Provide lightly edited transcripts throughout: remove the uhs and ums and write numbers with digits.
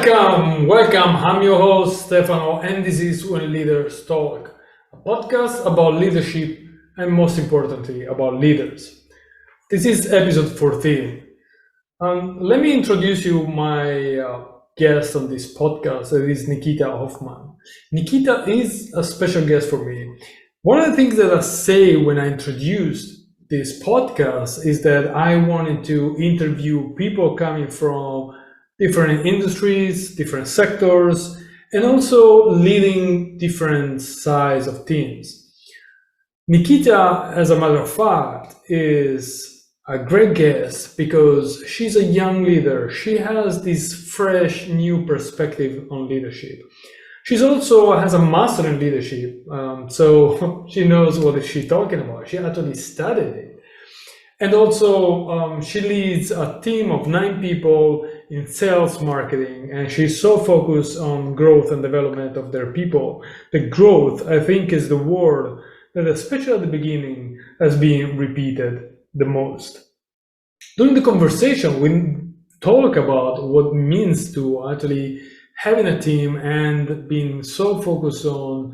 Welcome. I'm your host, Stefano, and this is When Leaders Talk, a podcast about leadership and, most importantly, about leaders. This is episode 14. Let me introduce you my guest on this podcast. It is Nikita Hoffman. Nikita is a special guest for me. One of the things that I say when I introduced this podcast is that I wanted to interview people coming from different industries, different sectors, and also leading different size of teams. Nikita, as a matter of fact, is a great guest because she's a young leader. She has this fresh, new perspective on leadership. She also has a master in leadership, so she knows what she's talking about. She actually studied it. And also, she leads a team of 9 people in sales marketing, and she's so focused on growth and development of their people. The growth, I think, is the word that, especially at the beginning, has been repeated the most. During the conversation, we talk about what it means to actually having a team and being so focused on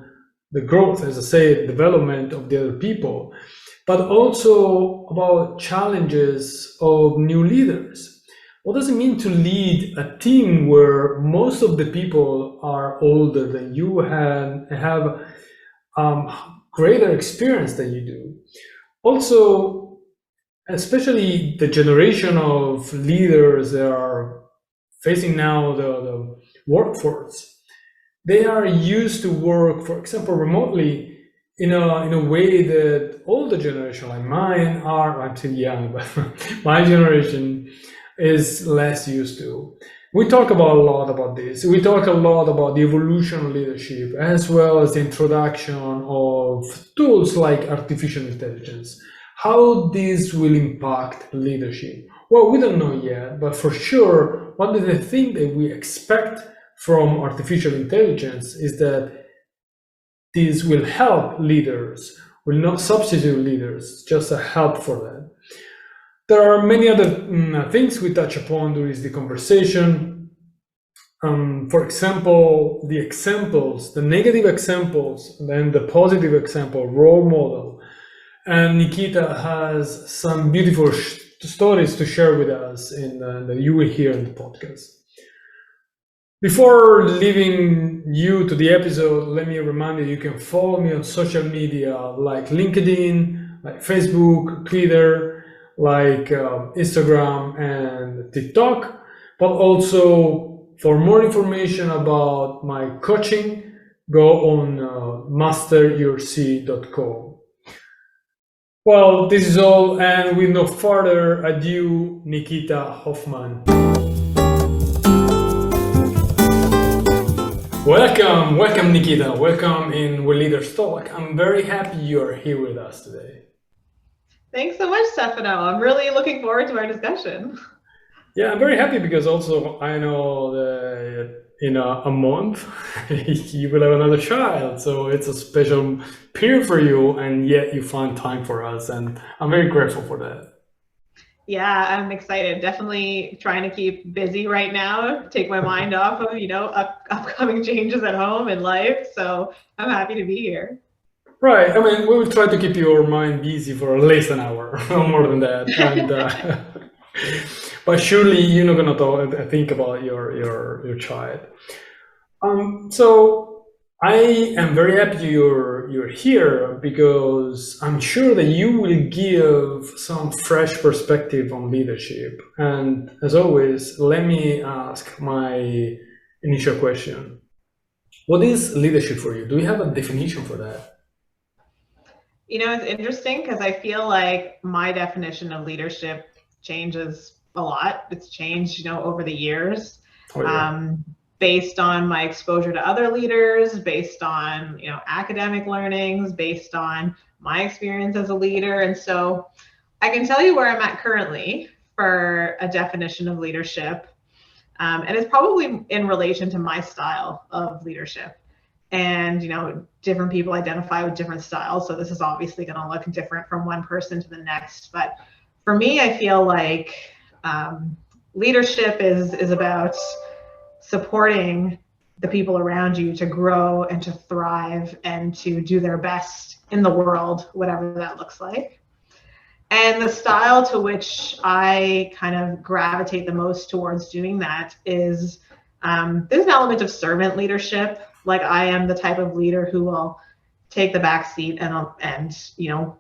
the growth, as I say, development of the other people, but also about challenges of new leaders. What does it mean to lead a team where most of the people are older than you and have greater experience than you do? Also, especially the generation of leaders that are facing now the workforce, they are used to work, for example, remotely in a way that older generation like mine are. I'm still young, but my generation is less used to. We talk a lot about this. We talk a lot about the evolution of leadership, as well as the introduction of tools like artificial intelligence. How this will impact leadership? Well, we don't know yet, but for sure, one of the things that we expect from artificial intelligence is that this will help leaders, will not substitute leaders, just a help for them. There are many other things we touch upon during the conversation. For example, the examples, the negative examples, and then the positive example, role model. And Nikita has some beautiful stories to share with us that you will hear in the podcast. Before leaving you to the episode, let me remind you can follow me on social media like LinkedIn, like Facebook, Twitter, like Instagram and TikTok. But also, for more information about my coaching, go on masteryourc.com. Well, this is all, and with no further ado, Nikita Hoffman. Welcome Nikita. Welcome in When Leaders Talk. I'm very happy you're here with us today. Thanks so much, Stefano. I'm really looking forward to our discussion. Yeah, I'm very happy because also I know that in a month you will have another child, so it's a special period for you, and yet you find time for us, and I'm very grateful for that. Yeah, I'm excited. Definitely trying to keep busy right now, take my mind off of, upcoming changes at home and life. So I'm happy to be here. Right. I mean, we will try to keep your mind busy for at least an hour, no more than that. And, but surely you're not gonna think about your child. So I am very happy you're here because I'm sure that you will give some fresh perspective on leadership. And as always, let me ask my initial question. What is leadership for you? Do you have a definition for that? It's interesting because I feel like my definition of leadership changes a lot. It's changed, over the years. Oh, yeah. Based on my exposure to other leaders, based on academic learnings, based on my experience as a leader. And so I can tell you where I'm at currently for a definition of leadership. And it's probably in relation to my style of leadership. And different people identify with different styles, so this is obviously going to look different from one person to the next. But for me, I feel like leadership is about supporting the people around you to grow and to thrive and to do their best in the world, whatever that looks like. And the style to which I kind of gravitate the most towards doing that is there's an element of servant leadership. Like I am the type of leader who will take the back seat and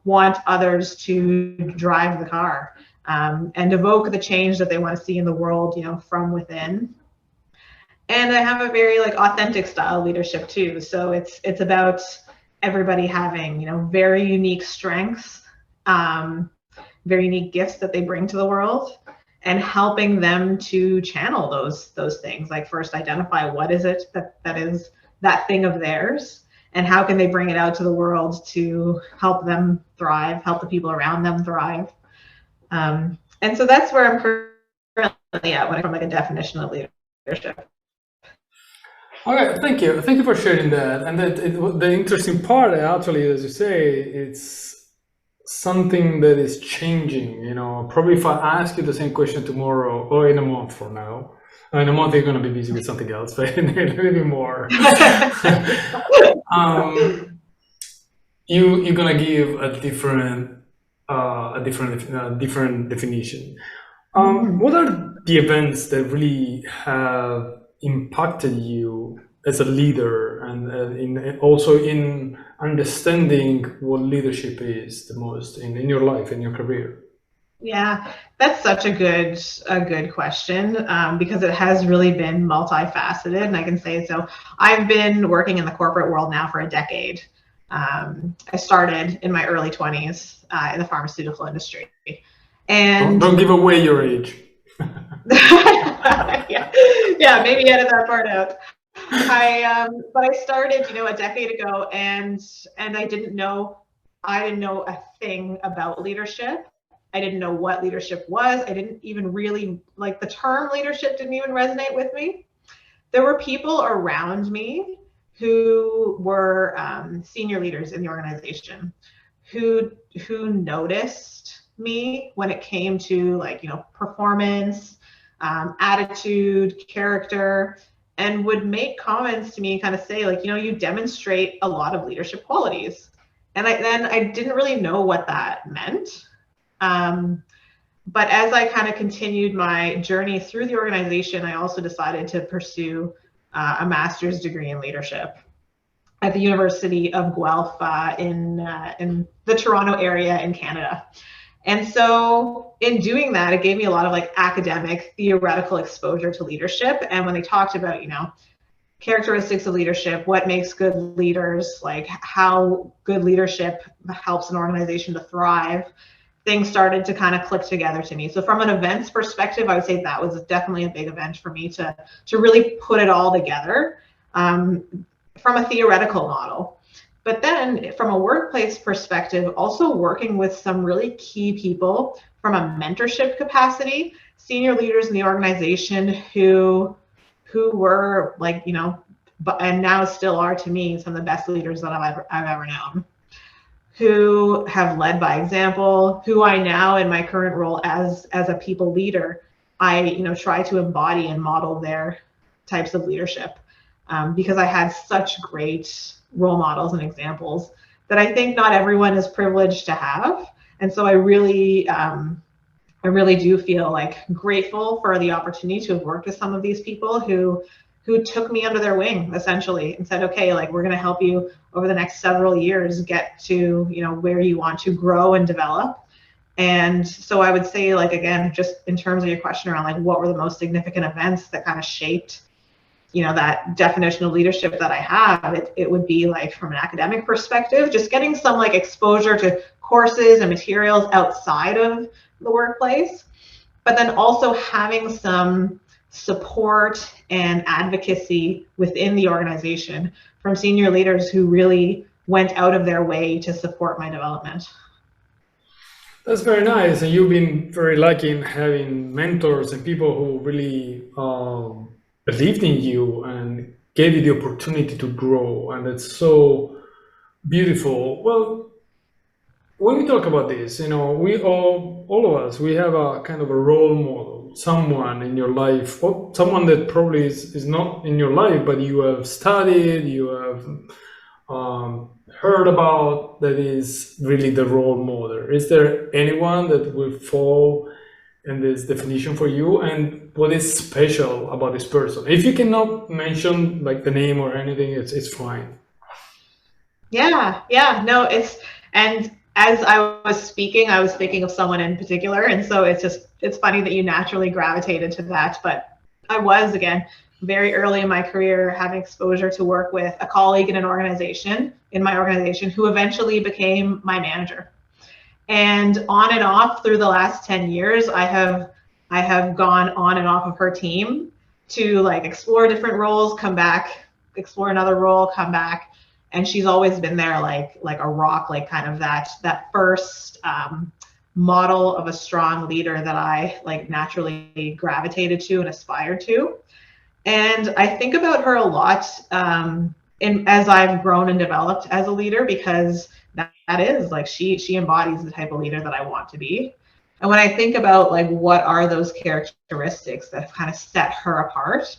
want others to drive the car and evoke the change that they want to see in the world, from within. And I have a very authentic style leadership too. So it's about everybody having very unique strengths, very unique gifts that they bring to the world, and helping them to channel those things. Like first identify what is it that is that thing of theirs, and how can they bring it out to the world to help them thrive, help the people around them thrive. And so that's where I'm currently at when it comes from a definition of leadership. All right, thank you. Thank you for sharing that. And the interesting part, actually, as you say, it's something that is changing. Probably if I ask you the same question tomorrow or in a month from now, in a month you're going to be busy with something else, but maybe more. You're going to give a different definition. What are the events that really have impacted you as a leader, and also in understanding what leadership is the most in your life, in your career? Yeah, that's such a good question because it has really been multifaceted, and I can say so. I've been working in the corporate world now for a decade. I started in my early 20s in the pharmaceutical industry. And don't give away your age. yeah, maybe edit that part out. But I started, a decade ago, and I didn't know a thing about leadership. I didn't know what leadership was. I didn't even really the term leadership didn't even resonate with me. There were people around me who were senior leaders in the organization who noticed me when it came to performance, attitude, character, and would make comments to me and kind of say you demonstrate a lot of leadership qualities. And I didn't really know what that meant. But as I kind of continued my journey through the organization, I also decided to pursue a master's degree in leadership at the University of Guelph in the Toronto area in Canada. And so in doing that, it gave me a lot of academic theoretical exposure to leadership. And when they talked about, characteristics of leadership, what makes good leaders, how good leadership helps an organization to thrive, things started to kind of click together to me. So from an events perspective, I would say that was definitely a big event for me to really put it all together from a theoretical model. But then from a workplace perspective, also working with some really key people from a mentorship capacity, senior leaders in the organization who were and now still are to me some of the best leaders that I've ever known, who have led by example, who I now in my current role as a people leader, I try to embody and model their types of leadership because I had such great role models and examples that I think not everyone is privileged to have. And so I really do feel grateful for the opportunity to have worked with some of these people who took me under their wing essentially and said, okay, we're going to help you over the next several years get to where you want to grow and develop. And so I would say again, just in terms of your question around what were the most significant events that kind of shaped that definition of leadership that I have, it would be from an academic perspective, just getting some exposure to courses and materials outside of the workplace, but then also having some support and advocacy within the organization from senior leaders who really went out of their way to support my development. That's very nice. And you've been very lucky in having mentors and people who really believed in you and gave you the opportunity to grow. And it's so beautiful. Well, when we talk about this, we all of us, we have a kind of a role models. someone in your life, or someone that probably is not in your life, but you have studied, you have heard about, that is really the role model? Is there anyone that will fall in this definition for you, and what is special about this person? If you cannot mention like the name or anything, it's fine. Yeah, no, and as I was speaking, I was thinking of someone in particular, and so it's funny that you naturally gravitated to that. But I was, again, very early in my career having exposure to work with a colleague in my organization, who eventually became my manager. And on and off through the last 10 years, I have gone on and off of her team to like explore different roles, come back, explore another role, come back. And she's always been there like a rock, like kind of that first model of a strong leader that I like naturally gravitated to and aspired to. And I think about her a lot as I've grown and developed as a leader, because that is like she embodies the type of leader that I want to be. And when I think about like what are those characteristics that have kind of set her apart,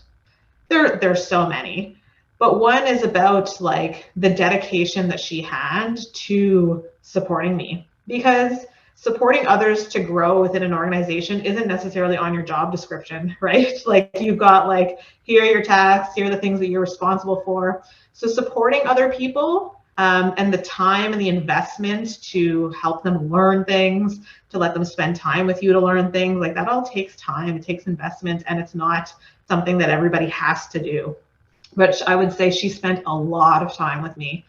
there's so many. But one is about like the dedication that she had to supporting me, because supporting others to grow within an organization isn't necessarily on your job description, right? Like you've got like, here are your tasks, here are the things that you're responsible for. So supporting other people and the time and the investment to help them learn things, to let them spend time with you to learn things, like that all takes time, it takes investment, and it's not something that everybody has to do. But I would say she spent a lot of time with me,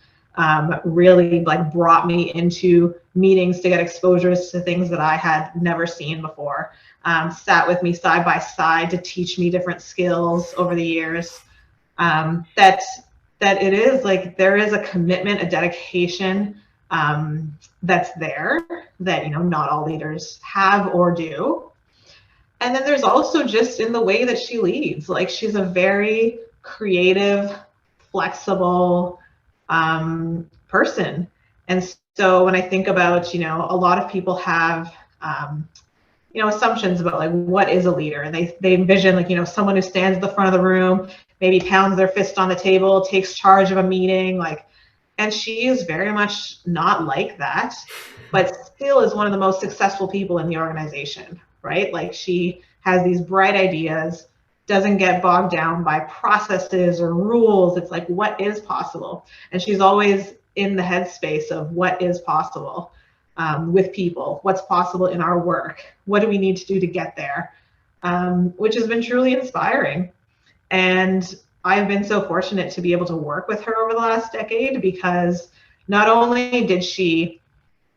really like brought me into meetings to get exposures to things that I had never seen before, sat with me side by side to teach me different skills over the years. That it is like there is a commitment, a dedication that's there that not all leaders have or do. And then there's also just in the way that she leads, like she's a very creative, flexible person. And so when I think about, a lot of people have, assumptions about like what is a leader, and they envision like, someone who stands at the front of the room, maybe pounds their fist on the table, takes charge of a meeting, and she is very much not like that, but still is one of the most successful people in the organization, right? Like she has these bright ideas, doesn't get bogged down by processes or rules. It's like, what is possible? And she's always in the headspace of what is possible with people, what's possible in our work, what do we need to do to get there, which has been truly inspiring. And I've been so fortunate to be able to work with her over the last decade, because not only did she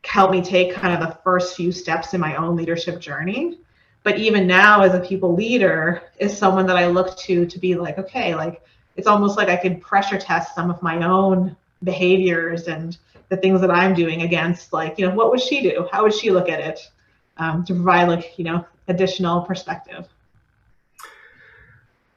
help me take kind of the first few steps in my own leadership journey, but even now as a people leader is someone that I look to be like, okay, like it's almost like I could pressure test some of my own behaviors and the things that I'm doing against, like, what would she do? How would she look at it? To provide like, additional perspective.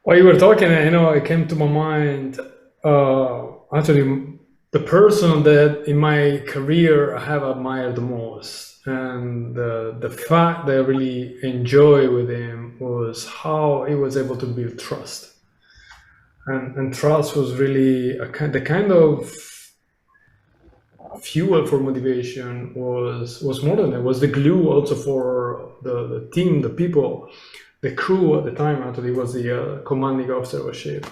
While you were talking, it came to my mind, actually, the person that in my career I have admired the most, and the fact that I really enjoy with him was how he was able to build trust. And trust was really the kind of fuel for motivation, was more than that, was the glue also for the team, the people, the crew at the time. Actually was the commanding officer of a ship.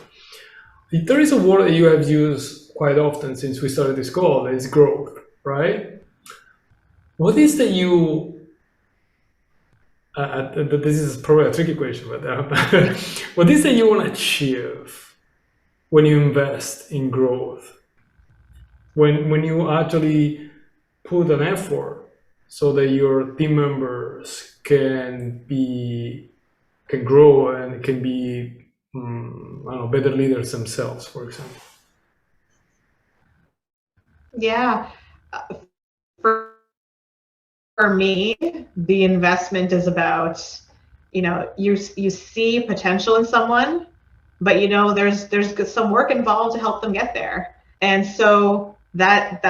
There is a word that you have used quite often since we started this call, is growth, right? What is that you, this is probably a tricky question, but what is that you want to achieve when you invest in growth? When you actually put an effort so that your team members can grow and can be better leaders themselves, for example. Yeah, for me, the investment is about, you see potential in someone, but there's some work involved to help them get there. And so that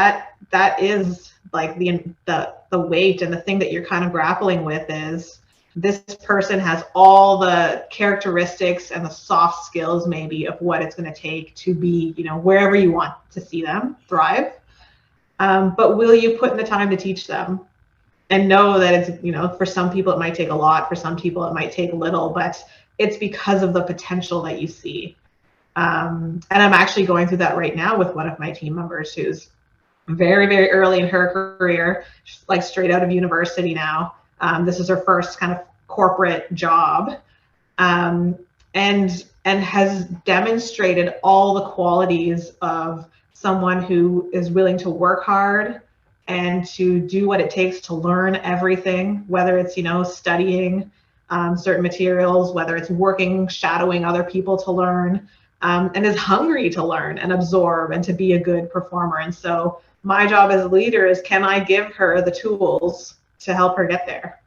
is like the weight, and the thing that you're kind of grappling with is, this person has all the characteristics and the soft skills maybe of what it's going to take to be, wherever you want to see them thrive. But will you put in the time to teach them? And know that it's, for some people it might take a lot, for some people it might take little, but it's because of the potential that you see. And I'm actually going through that right now with one of my team members who's very, very early in her career, like straight out of university now. This is her first kind of corporate job, and has demonstrated all the qualities of someone who is willing to work hard and to do what it takes to learn everything, whether it's studying certain materials, whether it's working, shadowing other people to learn, and is hungry to learn and absorb and to be a good performer. And so my job as a leader is, can I give her the tools to help her get there?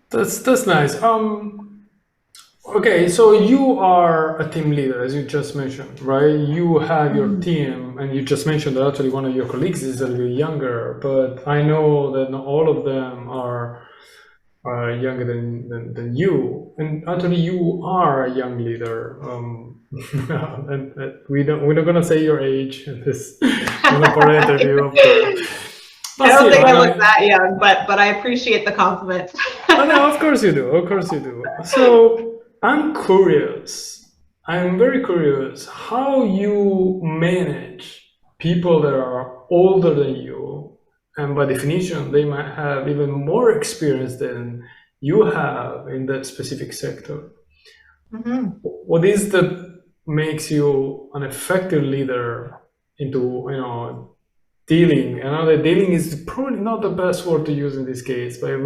That's nice. Okay, so you are a team leader, as you just mentioned, right? You have your team, and you just mentioned that actually one of your colleagues is a little younger, but I know that not all of them are younger than you, and actually you are a young leader. And we're not gonna say your age in this interview, of course. I don't think I look that young, but I appreciate the compliment. No, of course you do. Of course you do. So I'm very curious how you manage people that are older than you, and by definition, they might have even more experience than you have in that specific sector. Mm-hmm. What is that makes you an effective leader into, dealing? I know that dealing is probably not the best word to use in this case, but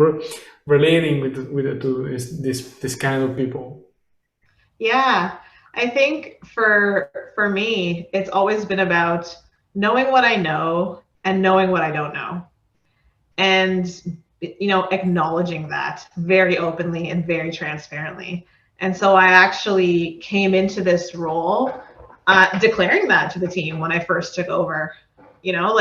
relating to this kind of people. Yeah, I think for me, it's always been about knowing what I know and knowing what I don't know, and acknowledging that very openly and very transparently. And so I actually came into this role declaring that to the team when I first took over. I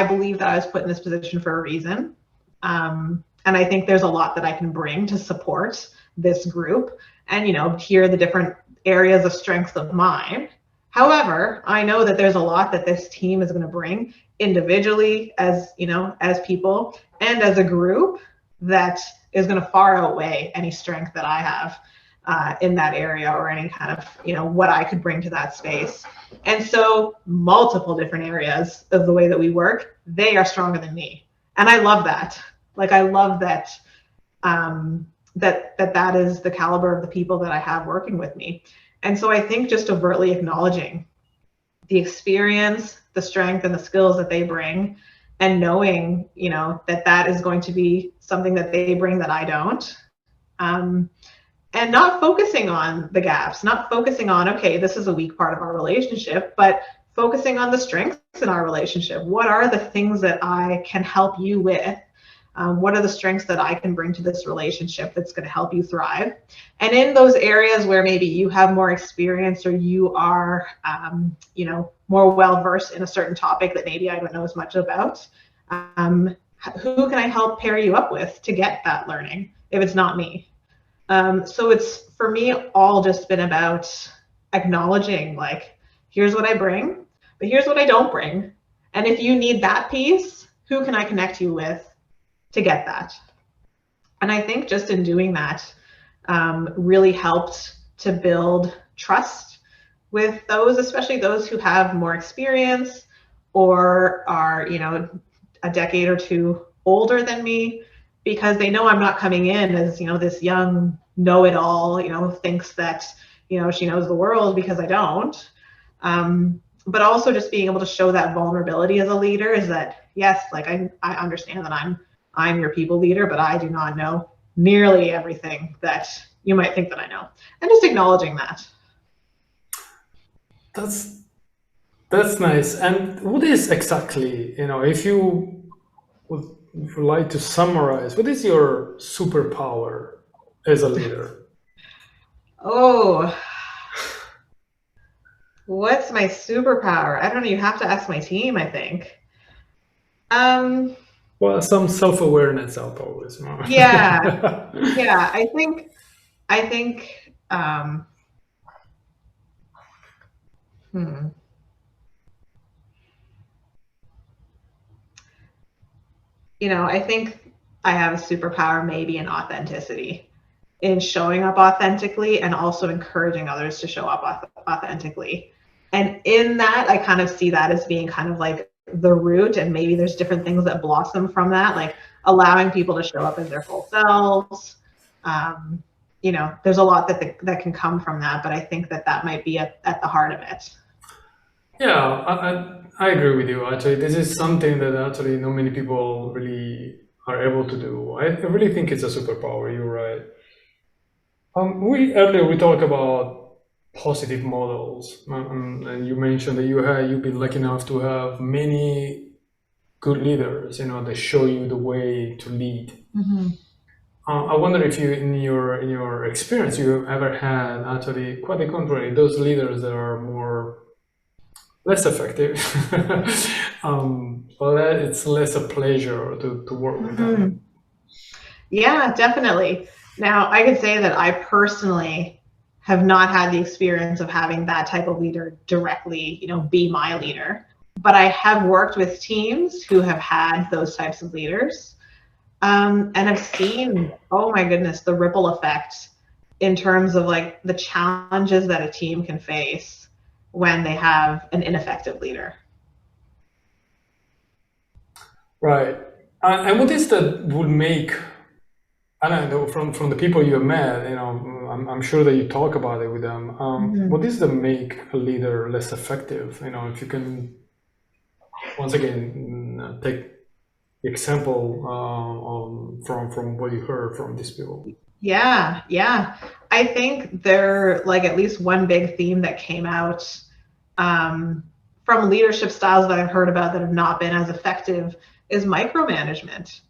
believe that I was put in this position for a reason. And I think there's a lot that I can bring to support this group, and here are the different areas of strengths of mine. However, I know that there's a lot that this team is going to bring individually, as people, and as a group, that is going to far outweigh any strength that I have in that area, or any kind of what I could bring to that space. And so multiple different areas of the way that we work, they are stronger than me, and I love that. Like, I love that that is the caliber of the people that I have working with me. And so I think just overtly acknowledging the experience, the strength, and the skills that they bring, and knowing that is going to be something that they bring that I don't, and not focusing on the gaps, not focusing on, okay, this is a weak part of our relationship, but focusing on the strengths in our relationship. What are the things that I can help you with? What are the strengths that I can bring to this relationship that's going to help you thrive? And in those areas where maybe you have more experience, or you are, more well-versed in a certain topic that maybe I don't know as much about, who can I help pair you up with to get that learning if it's not me? So it's, for me, all just been about acknowledging, like, here's what I bring, but here's what I don't bring. And if you need that piece, who can I connect you with to get that? And I think just in doing that, really helped to build trust with those, especially those who have more experience or are, a decade or two older than me, because they know I'm not coming in as, this young know-it-all, thinks that, she knows the world, because I don't. But also just being able to show that vulnerability as a leader is that, yes, like, I understand that I'm your people leader, but I do not know nearly everything that you might think that I know. And just acknowledging that. That's nice. And what is exactly, if you would like to summarize, what is your superpower as a leader? Oh, what's my superpower? I don't know. You have to ask my team, I think. Well, some self-awareness out always. Yeah, yeah. I think hmm, I think I have a superpower maybe in authenticity, in showing up authentically and also encouraging others to show up authentically. And in that, I kind of see that as being kind of like the root, and maybe there's different things that blossom from that, like allowing people to show up as their full selves. Um, there's a lot that can come from that, but I think that might be at the heart of it. Yeah, I agree with you. Actually, this is something that actually not many people really are able to do. I really think it's a superpower. You're right. We earlier we talked about positive models, and you mentioned that you've been lucky enough to have many good leaders. That show you the way to lead. Mm-hmm. I wonder if you, in your experience, you ever had actually quite the contrary, those leaders that are more less effective. Well, it's less a pleasure to work with Mm-hmm. them. Yeah, definitely. Now, I could say that I personally have not had the experience of having that type of leader directly, be my leader. But I have worked with teams who have had those types of leaders, and I've seen, oh my goodness, the ripple effect in terms of like the challenges that a team can face when they have an ineffective leader. Right. And what is that would make, I don't know, from the people you have met, I'm sure that you talk about it with them. Mhm. What is that make a leader less effective? If you can, once again, take the example from what you heard from these people. Yeah, yeah. I think there, like, at least one big theme that came out from leadership styles that I've heard about that have not been as effective is micromanagement.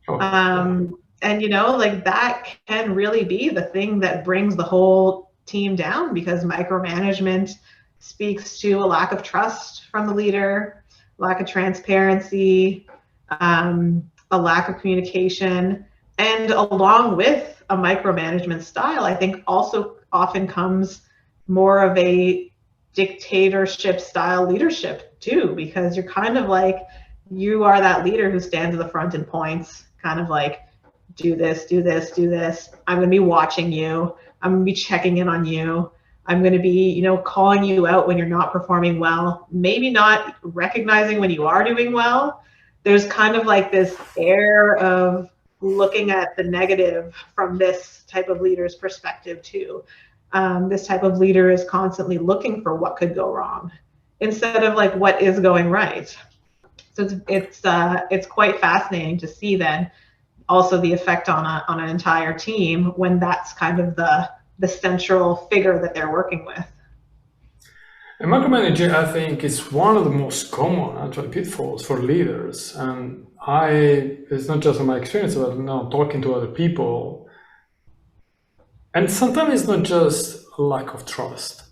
Oh, yeah. And like that can really be the thing that brings the whole team down, because micromanagement speaks to a lack of trust from the leader, lack of transparency, a lack of communication. And along with a micromanagement style, I think also often comes more of a dictatorship style leadership too, because you're kind of like, you are that leader who stands at the front and points, kind of like, do this, do this, do this. I'm going to be watching you. I'm going to be checking in on you. I'm going to be, calling you out when you're not performing well, maybe not recognizing when you are doing well. There's kind of like this air of looking at the negative from this type of leader's perspective too. This type of leader is constantly looking for what could go wrong instead of like what is going right. So it's quite fascinating to see then also the effect on an entire team when that's kind of the central figure that they're working with. And micromanaging, I think, is one of the most common actual pitfalls for leaders. And it's not just in my experience, but now talking to other people. And sometimes it's not just a lack of trust.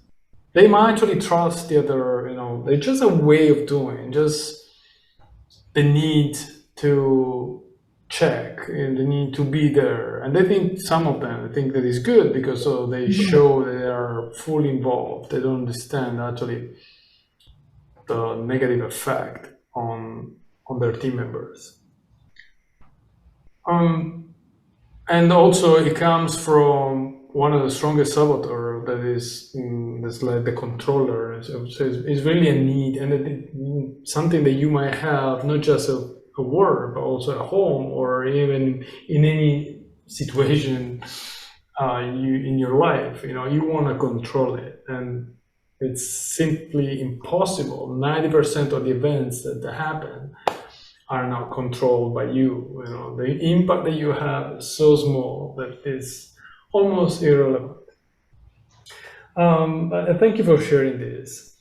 They might actually trust the other, they're just a way of doing, just the need to check and the need to be there. And I think some of them think that is good because so they show that they are fully involved. They don't understand actually the negative effect on their team members. And also it comes from one of the strongest saboteur that is that's like the controller. So it's really a need, and something that you might have not just a work, but also at home or even in any situation you in your life. You want to control it, and it's simply impossible. 90% of the events that happen are not controlled by you. The impact that you have is so small that it's almost irrelevant. Thank you for sharing this.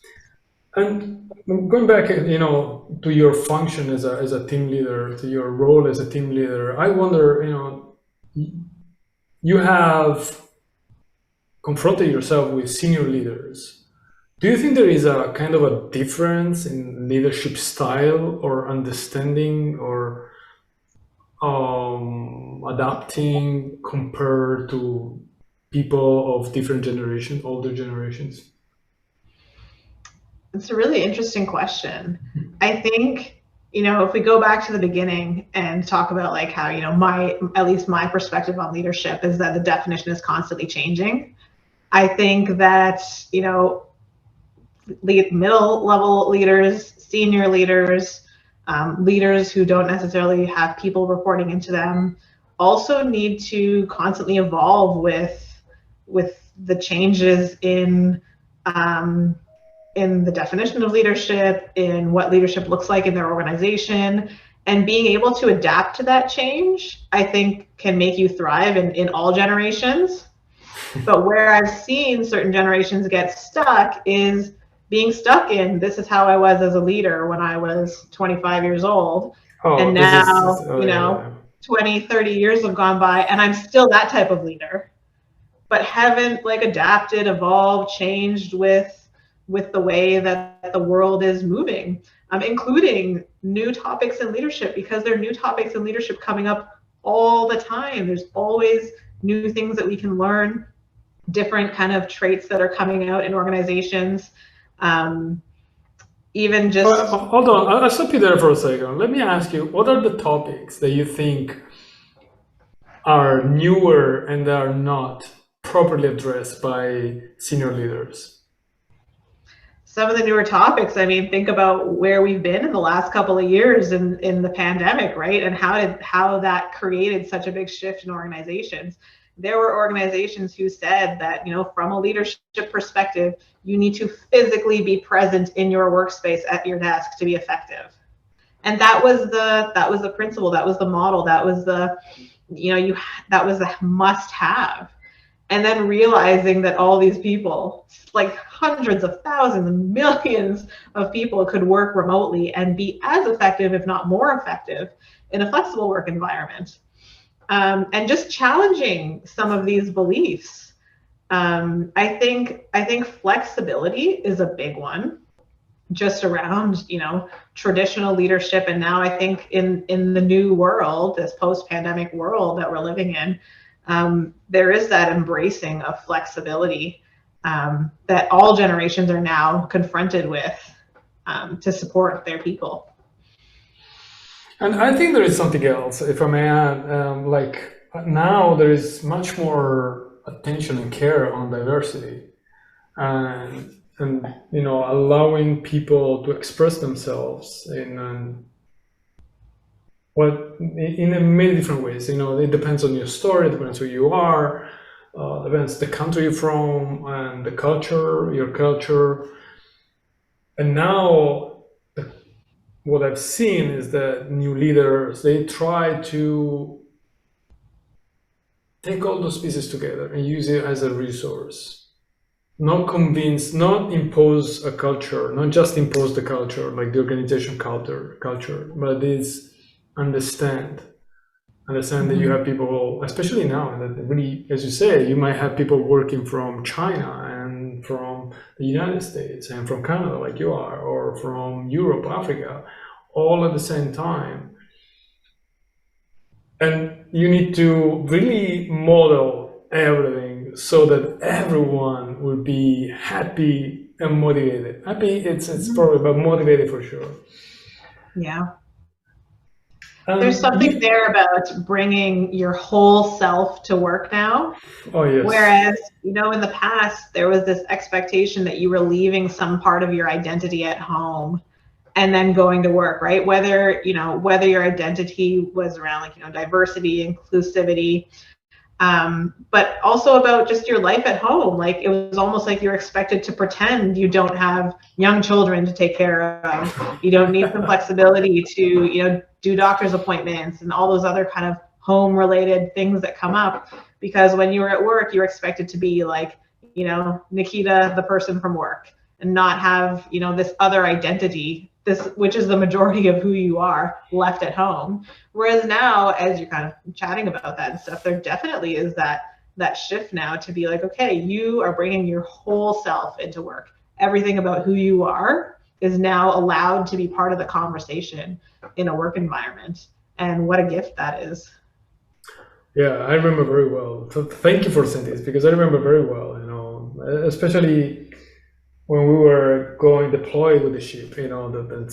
And going back, to your function as a team leader, to your role as a team leader, I wonder, you have confronted yourself with senior leaders. Do you think there is a kind of a difference in leadership style or understanding or adapting compared to people of different generations, older generations? It's a really interesting question. I think, if we go back to the beginning and talk about like how, at least my perspective on leadership is that the definition is constantly changing. I think that, middle level leaders, senior leaders, leaders who don't necessarily have people reporting into them also need to constantly evolve with the changes um, in the definition of leadership, in what leadership looks like in their organization, and being able to adapt to that change, I think can make you thrive in all generations. But where I've seen certain generations get stuck is being stuck in, this is how I was as a leader when I was 25 years old. And Oh, this is now, oh, yeah. 20, 30 years have gone by and I'm still that type of leader, but haven't like adapted, evolved, changed with the way that the world is moving, including new topics in leadership, because there are new topics in leadership coming up all the time. There's always new things that we can learn, different kind of traits that are coming out in organizations. Even just Hold on, I'll stop you there for a second. Let me ask you, what are the topics that you think are newer and are not properly addressed by senior leaders? some of the newer topics, I mean, think about where we've been in the last couple of years in the pandemic, right? And how that created such a big shift in organizations. There were organizations who said that, from a leadership perspective, you need to physically be present in your workspace at your desk to be effective. And that was the principle, that was the model, that was that was a must have. And then realizing that all these people, like hundreds of thousands and millions of people, could work remotely and be as effective, if not more effective, in a flexible work environment. And just challenging some of these beliefs. I think flexibility is a big one, just around traditional leadership. And now I think in the new world, this post-pandemic world that we're living in, there is that embracing of flexibility that all generations are now confronted with to support their people. And I think there is something else, if I may add. Like now, there is much more attention and care on diversity, and allowing people to express themselves in many different ways. It depends on your story, it depends who you are, depends the country you're from and the culture, your culture. And now what I've seen is that new leaders, they try to take all those pieces together and use it as a resource. Not convince, not impose a culture, not just impose the culture, like the organization culture, but is understand that you have people, especially now, that really, as you say, you might have people working from China and from the United States and from Canada, like you are, or from Europe, Africa, all at the same time. And you need to really model everything so that everyone will be happy and motivated. Happy, it's probably, but motivated for sure. Yeah. There's something there about bringing your whole self to work now. Oh, yes. Whereas, in the past, there was this expectation that you were leaving some part of your identity at home and then going to work, right? Whether your identity was around diversity, inclusivity, but also about just your life at home. Like it was almost like you're expected to pretend you don't have young children to take care of. You don't need some flexibility to, do doctor's appointments and all those other kind of home related things that come up. Because when you were at work, you're expected to be like, Nikita, the person from work, and not have, this other identity, which is the majority of who you are, left at home. Whereas now, as you're kind of chatting about that and stuff, there definitely is that shift now to be like, okay, you are bringing your whole self into work. Everything about who you are is now allowed to be part of the conversation in a work environment. and what a gift that is. Yeah, I remember very well. Thank you for saying this, because I remember very well, especially when we were going deployed with the ship, that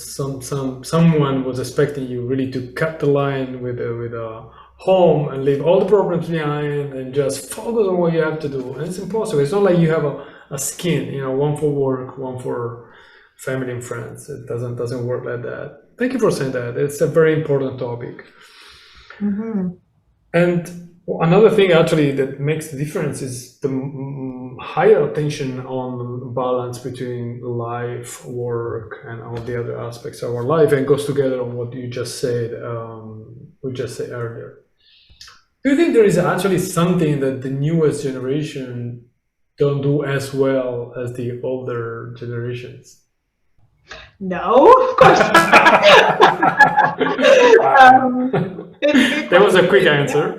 someone was expecting you really to cut the line with a home and leave all the problems behind and just focus on what you have to do. And it's impossible. It's not like you have a skin, one for work, one for family and friends. It doesn't work like that. Thank you for saying that. It's a very important topic. Mm-hmm. And another thing actually that makes the difference is the higher attention on balance between life, work, and all the other aspects of our life, and goes together on what you just said. We just said earlier. Do you think there is actually something that the newest generation don't do as well as the older generations? No, of course not. That was a quick answer.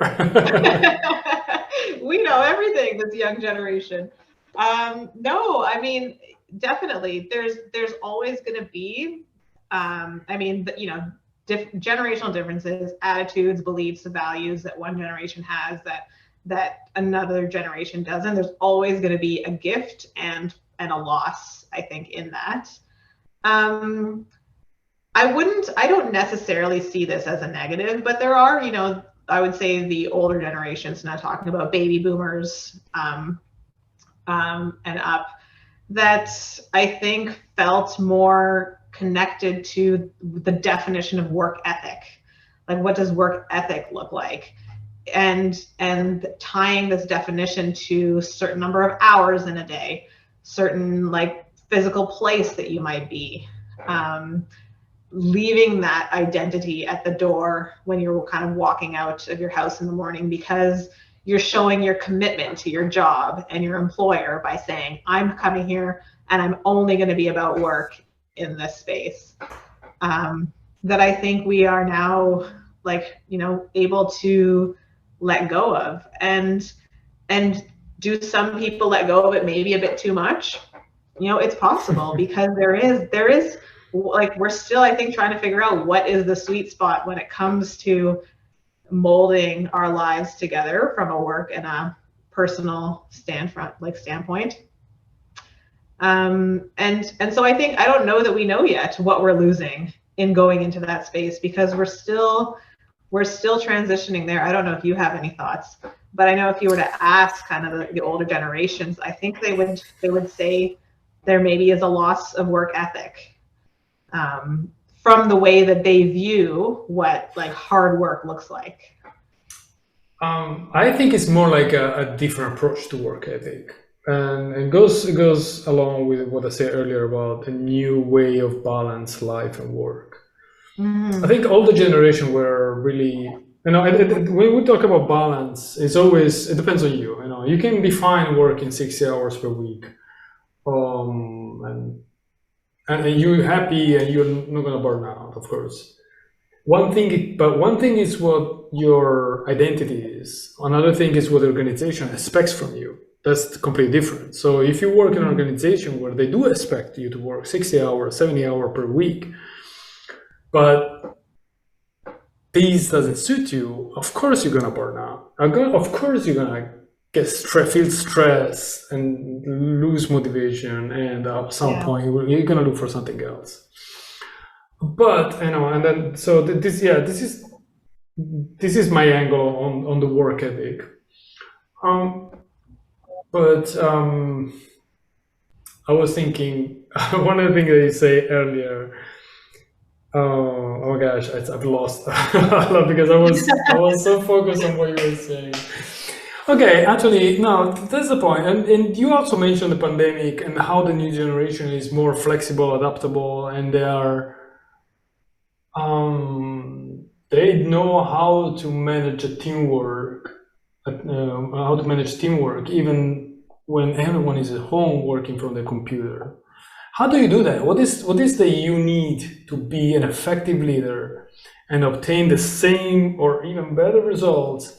We know everything, this young generation. No, I mean, definitely there's always going to be, generational differences, attitudes, beliefs, values that one generation has that another generation doesn't. There's always going to be a gift and a loss, I think, in that. I don't necessarily see this as a negative, but there are, I would say the older generations, not talking about baby boomers and up, that I think felt more connected to the definition of work ethic. Like, what does work ethic look like? And tying this definition to a certain number of hours in a day, certain like physical place that you might be, leaving that identity at the door when you're kind of walking out of your house in the morning, because you're showing your commitment to your job and your employer by saying, I'm coming here and I'm only going to be about work in this space. That I think we are now able to let go of. And do some people let go of it maybe a bit too much? It's possible, because there is like, we're still, I think, trying to figure out what is the sweet spot when it comes to molding our lives together from a work and a personal standpoint. And so I think, I don't know that we know yet what we're losing in going into that space, because we're still transitioning there. I don't know if you have any thoughts, but I know if you were to ask kind of the older generations, I think they would say there maybe is a loss of work ethic, from the way that they view what like hard work looks like. I think it's more like a different approach to work ethic, and it goes along with what I said earlier about a new way of balance life and work. I think all the generation were really, when we talk about balance, it depends on you. You can be fine working 60 hours per week, and you're happy and you're not gonna burn out, of course. One thing is what your identity is. Another thing is what the organization expects from you. That's completely different. So if you work in an organization where they do expect you to work 60 hours, 70 hours per week, but this doesn't suit you, of course you're gonna burn out. Of course you're gonna feel stress and lose motivation, and at some point you're gonna look for something else. But and then so this is my angle on the work ethic. But I was thinking, one of the things that you say earlier. Oh my gosh, I've lost because I was so focused on what you were saying. Okay, actually, no, that's the point. And you also mentioned the pandemic and how the new generation is more flexible, adaptable, and they know how to manage teamwork, even when everyone is at home working from the computer. How do you do that? What is that you need to be an effective leader and obtain the same or even better results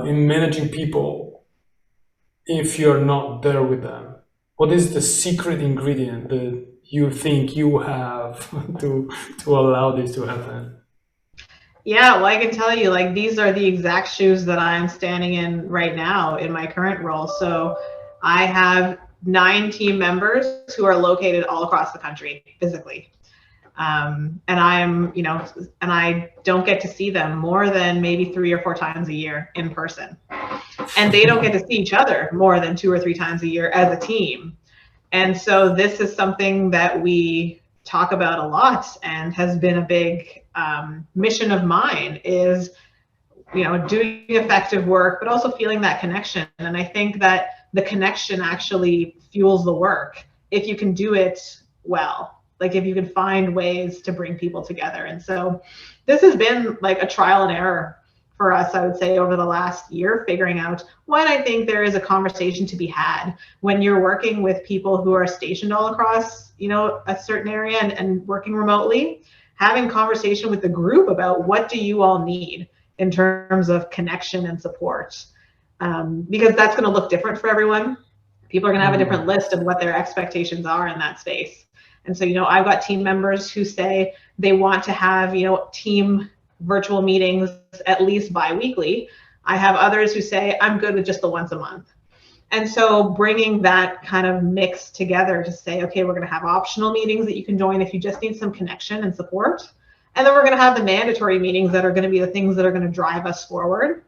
in managing people if you're not there with them? What is the secret ingredient that you think you have to allow this to happen? Yeah, well, I can tell you, like, these are the exact shoes that I'm standing in right now in my current role. So I have 9 team members who are located all across the country physically. And and I don't get to see them more than maybe 3 or 4 times a year in person. And they don't get to see each other more than 2 or 3 times a year as a team. And so this is something that we talk about a lot and has been a big mission of mine is, doing effective work, but also feeling that connection. And I think that the connection actually fuels the work if you can do it well, like if you can find ways to bring people together. And so this has been like a trial and error for us, I would say, over the last year, figuring out what I think there is a conversation to be had when you're working with people who are stationed all across, a certain area and working remotely, having conversation with the group about what do you all need in terms of connection and support, because that's going to look different for everyone. People are going to have a different list of what their expectations are in that space. And so, I've got team members who say they want to have, team virtual meetings at least bi-weekly. I have others who say I'm good with just the once a month. And so bringing that kind of mix together to say, okay, we're going to have optional meetings that you can join if you just need some connection and support. And then we're going to have the mandatory meetings that are going to be the things that are going to drive us forward.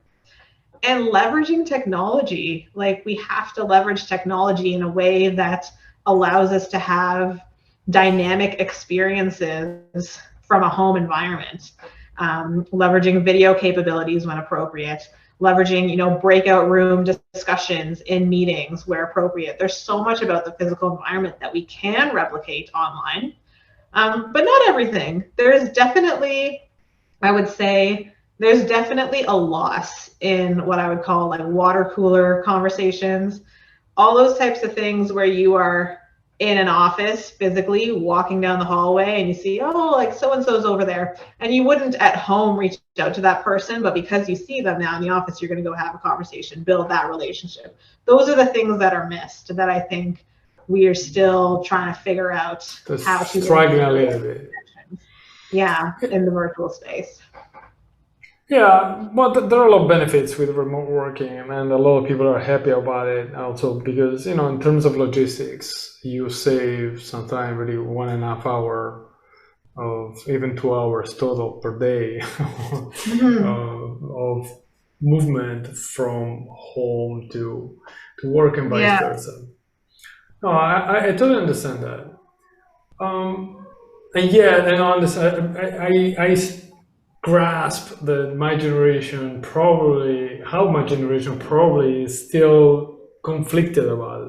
And leveraging technology, like we have to leverage technology in a way that allows us to have dynamic experiences from a home environment, leveraging video capabilities when appropriate, leveraging, breakout room discussions in meetings where appropriate. There's so much about the physical environment that we can replicate online, but not everything. There is definitely, I would say, there's definitely a loss in what I would call like water cooler conversations, all those types of things where you are in an office physically walking down the hallway and you see, oh, like so-and-so's over there. And you wouldn't at home reach out to that person, but because you see them now in the office, you're going to go have a conversation, build that relationship. Those are the things that are missed that I think we are still trying to figure out how to struggling a little bit. Yeah, in the virtual space. Yeah, but there are a lot of benefits with remote working, and a lot of people are happy about it. Also, because in terms of logistics, you save sometimes really 1.5 hour of even 2 hours total per day of movement from home to work and vice versa. No, I totally understand that. And yeah, and on this, I grasp that how my generation probably is still conflicted about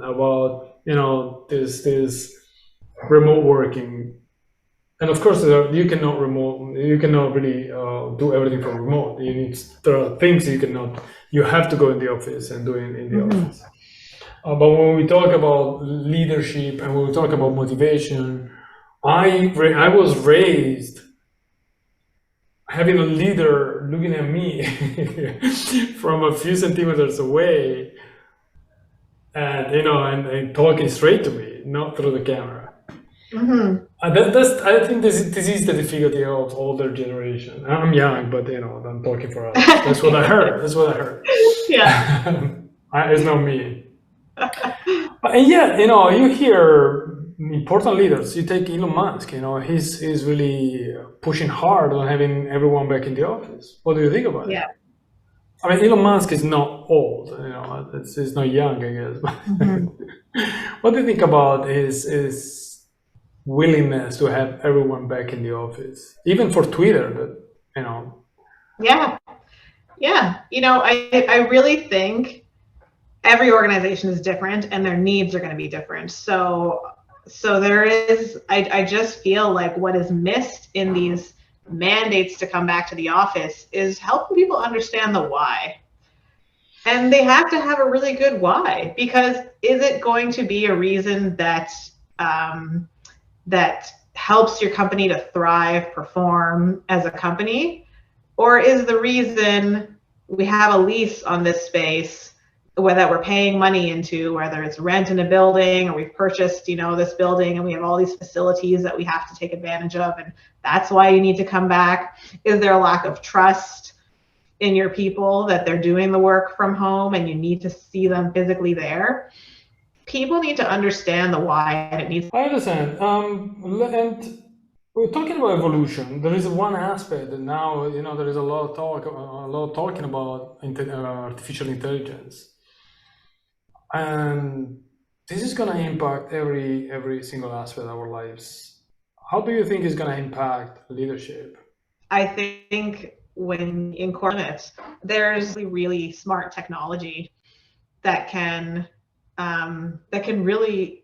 this remote working. And of course, you cannot really do everything from remote. There are things you have to go in the office and do in the office. But when we talk about leadership and when we talk about motivation, I was raised having a leader looking at me from a few centimeters away, and talking straight to me, not through the camera. I think this is the difficulty of older generation. I'm young, but I'm talking for others. That's what I heard. Yeah. It's not me. And yet, you hear important leaders. You take Elon Musk. He's really pushing hard on having everyone back in the office. What do you think about it? Yeah. I mean, Elon Musk is not old. He's not young, I guess. What do you think about his willingness to have everyone back in the office, even for Twitter? Yeah. I really think every organization is different and their needs are going to be different. So there is, I just feel like what is missed in these mandates to come back to the office is helping people understand the why. And they have to have a really good why, because is it going to be a reason that that helps your company to thrive, perform as a company? Or is the reason we have a lease on this space whether we're paying money into, whether it's rent in a building or we've purchased, this building and we have all these facilities that we have to take advantage of, and that's why you need to come back. Is there a lack of trust in your people that they're doing the work from home and you need to see them physically there? People need to understand the why, and it needs. I understand. And we're talking about evolution. There is one aspect that now, there is a lot of talking about artificial intelligence, and this is going to impact every single aspect of our lives. How do you think it's going to impact leadership? I think when incorporate it, there's really smart technology that can really,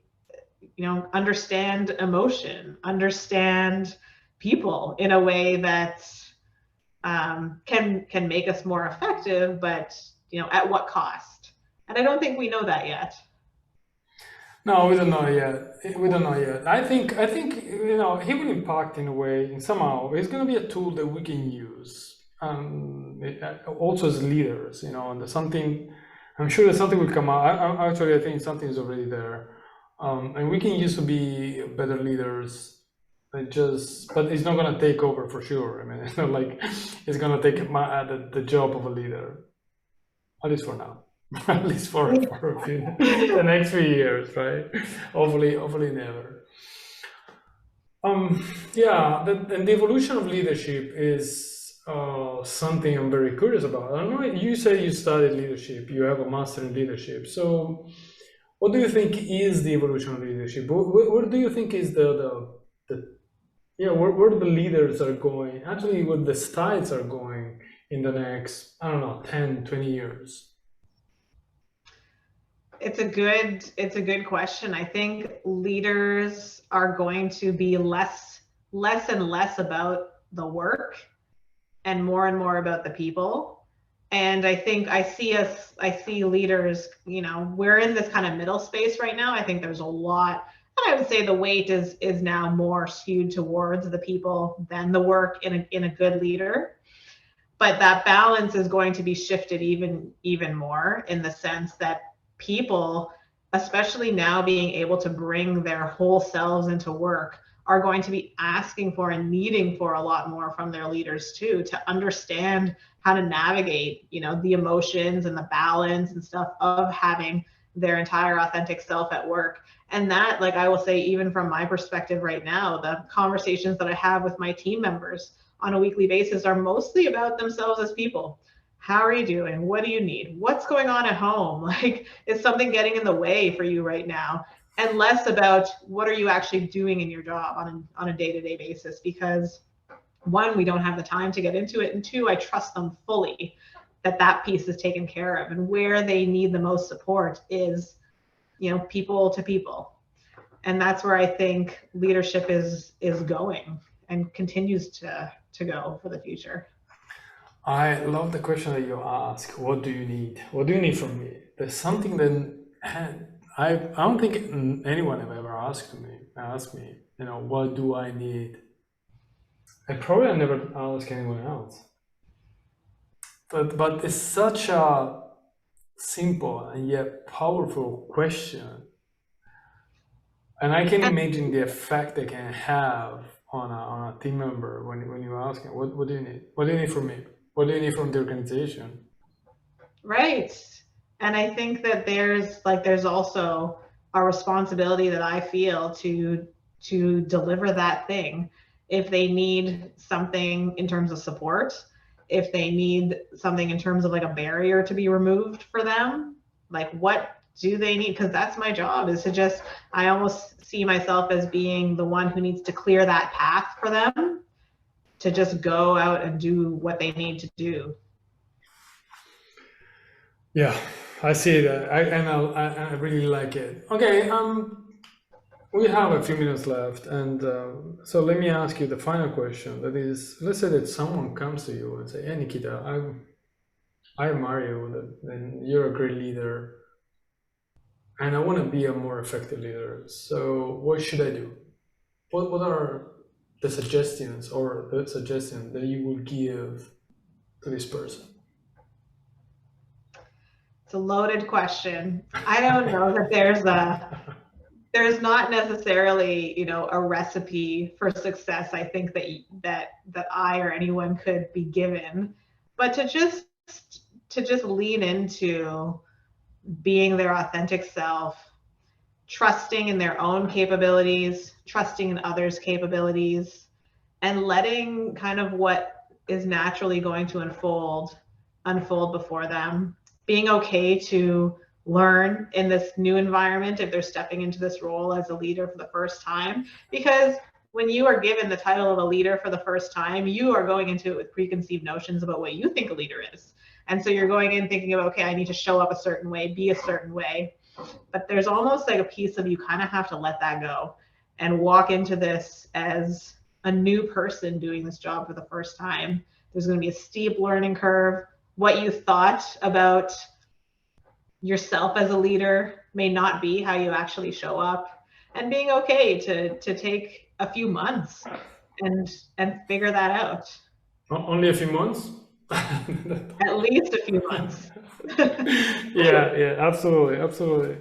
understand emotion, understand people in a way that can make us more effective, but at what cost? And I don't think we know that yet. No, we don't know yet. We don't know yet. I think he will impact in a way, somehow. It's going to be a tool that we can use, also as leaders. And there's something. I'm sure that something will come out. Actually, I think something is already there, and we can use to be better leaders. But it's not going to take over for sure. I mean, it's not like it's going to take the job of a leader, at least for now. At least for the next few years, right? Hopefully never. Yeah, and the evolution of leadership is something I'm very curious about. I don't know. You say you studied leadership. You have a master in leadership. So, what do you think is the evolution of leadership? Where do you think is where the leaders are going? Actually, where the styles are going in the next, I don't know, 10, 20 years? It's a good question. I think leaders are going to be less and less about the work and more about the people. And I think I see leaders, we're in this kind of middle space right now. I think there's a lot, and I would say the weight is now more skewed towards the people than the work in a good leader. But that balance is going to be shifted even more, in the sense that people, especially now being able to bring their whole selves into work, are going to be asking for and needing for a lot more from their leaders too, to understand how to navigate, the emotions and the balance and stuff of having their entire authentic self at work. And that, like, I will say, even from my perspective right now, the conversations that I have with my team members on a weekly basis are mostly about themselves as people. How are you doing? What do you need? What's going on at home? Like, is something getting in the way for you right now? And less about what are you actually doing in your job on a day-to-day basis, because one, we don't have the time to get into it, and two, I trust them fully that piece is taken care of, and where they need the most support is, people to people. And that's where I think leadership is going and continues to go for the future. I love the question that you ask. What do you need? What do you need from me? There's something that I don't think anyone have ever asked me, what do I need? And probably I never ask anyone else. But it's such a simple and yet powerful question. And I can imagine the effect they can have on a team member when you ask them, what do you need? What do you need from me? What do you need from the organization? Right. And I think that there's also a responsibility that I feel to deliver that thing. If they need something in terms of support, if they need something in terms of like a barrier to be removed for them, like, what do they need? Because that's my job, is to just, I almost see myself as being the one who needs to clear that path for them to just go out and do what they need to do. Yeah, I see that. I really like it. Okay, we have a few minutes left, and so let me ask you the final question. That is, let's say that someone comes to you and say, "Hey, Nikita, I admire you, and you're a great leader, and I want to be a more effective leader. So what should I do? What are the suggestions or the suggestion that you would give to this person?" It's a loaded question. I don't know that there's not necessarily, a recipe for success. I think that I or anyone could be given, but to just lean into being their authentic self, trusting in their own capabilities, trusting in others' capabilities, and letting kind of what is naturally going to unfold before them. Being okay to learn in this new environment if they're stepping into this role as a leader for the first time. Because when you are given the title of a leader for the first time, you are going into it with preconceived notions about what you think a leader is. And so you're going in thinking about, okay, I need to show up a certain way, be a certain way. But there's almost like a piece of you kind of have to let that go and walk into this as a new person doing this job for the first time. There's going to be a steep learning curve. What you thought about yourself as a leader may not be how you actually show up, and being okay to take a few months and figure that out. Only a few months? At least a few months. Yeah, absolutely, absolutely.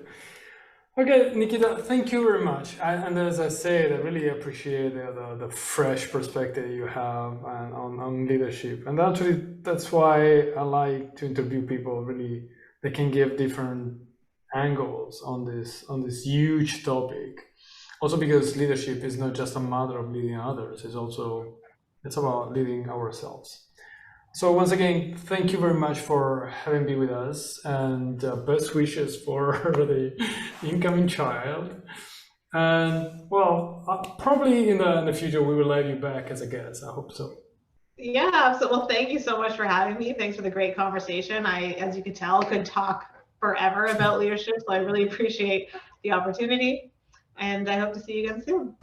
Okay, Nikita, thank you very much. And as I said, I really appreciate the fresh perspective you have on leadership. And actually, that's why I like to interview people really that can give different angles on this huge topic. Also, because leadership is not just a matter of leading others; it's about leading ourselves. So once again, thank you very much for having me with us, and best wishes for the incoming child. And well, probably in the future we will have you back as a guest. I hope so. Yeah, so well, thank you so much for having me. Thanks for the great conversation. I, as you could tell, could talk forever about leadership, so I really appreciate the opportunity, and I hope to see you again soon.